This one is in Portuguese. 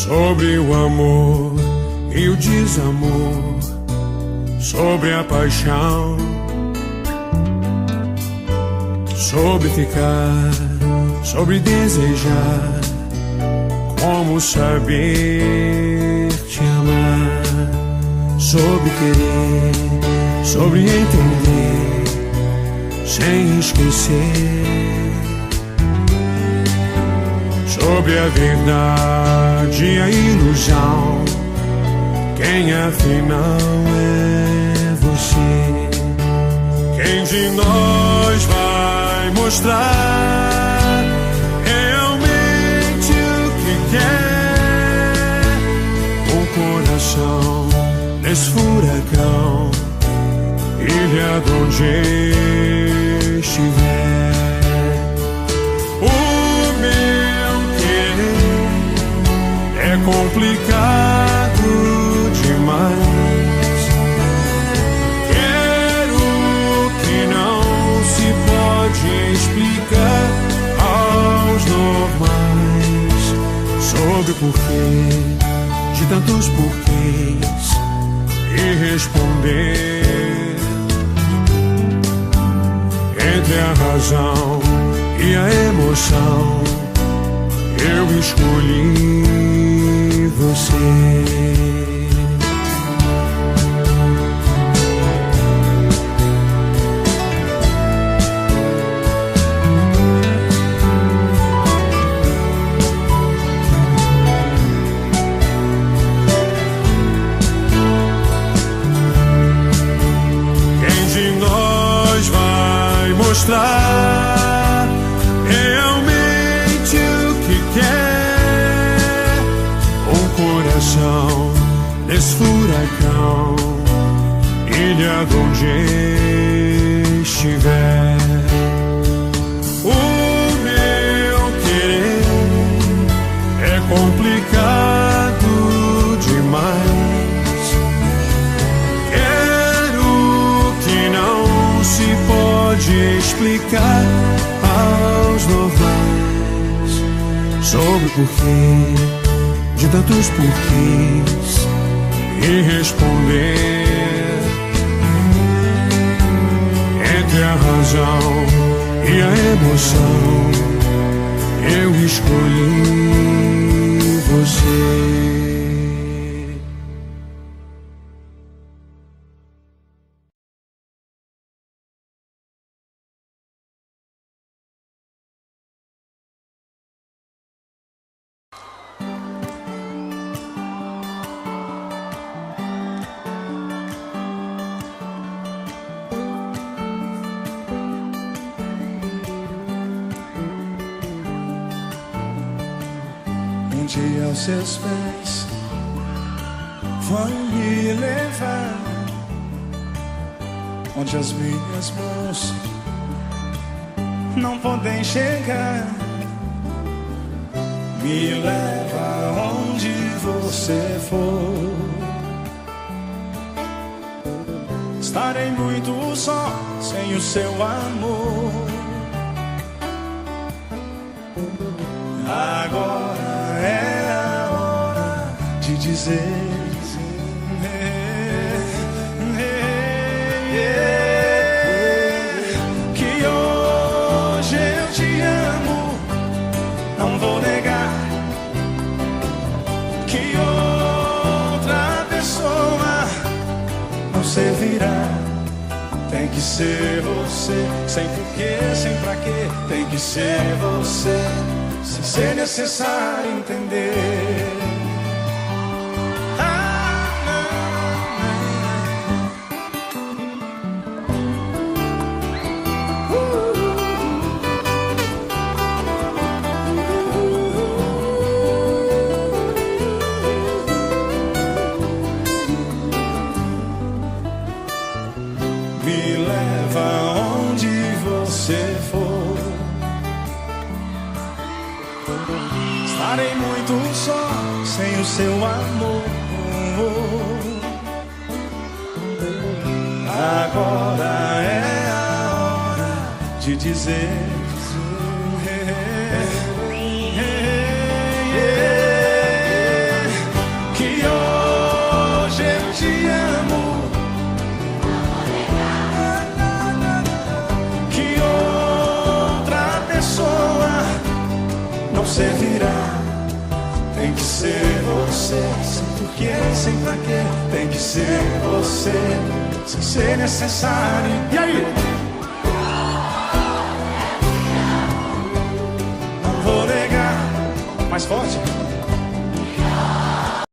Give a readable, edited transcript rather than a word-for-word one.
sobre o amor e o desamor, sobre a paixão, sobre ficar, sobre desejar, como saber te amar, sobre querer, sobre entender, sem esquecer, sobre a verdade e a ilusão, quem afinal é você? Quem de nós vai mostrar realmente o que quer? O coração nesse furacão, ilha de onde estiver. O meu querer é complicado demais. Quero que não se pode explicar aos normais, sobre o porquê de tantos porquês, e responder entre a razão e a emoção. Eu escolhi você. Mostrar realmente o que quer. Um coração nesse furacão, ilha de onde estiver. O meu querer é complicado demais. Quero que não se pode explicar aos normais, sobre o porquê de tantos porquês, e responder entre a razão e a emoção. Eu escolhi você. Aos seus pés vai me levar onde as minhas mãos não podem chegar. Me leva onde você for. Estarei muito só sem o seu amor. Agora é dizer que hoje eu te amo, não vou negar que outra pessoa não servirá. Tem que ser você, sem porquê, sem pra quê. Tem que ser você, sem ser necessário entender. Estarei muito só sem o seu amor. Agora é a hora de dizer você virá. Tem que ser você, sem porquê, sem pra quê. Tem que ser você, sem ser necessário. E aí? Não vou negar. Mais forte.